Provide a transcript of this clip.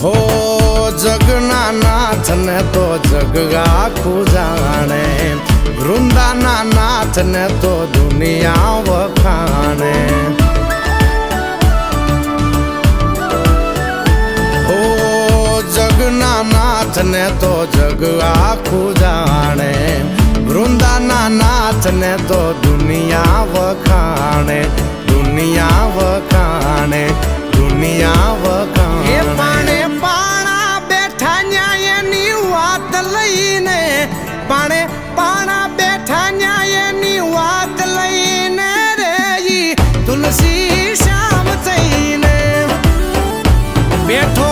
હો જગના નાથ ને તો જગ આખું જાણે, વૃંદાના નાથ ને તો દુનિયા વખાણે. હો જગના નાથ ને તો જગ આખું જાણે, વૃંદાના નાથ ને તો દુનિયા વખાણે, દુનિયા વખાણે, દુનિયા વખાણે. એ પાણે પાણા બેઠા ન્યાયની વાત લઈને, પાણે પાણા બેઠા ન્યાયની વાત લઈને રે તુલસી શ્યામ થઈને બેઠો.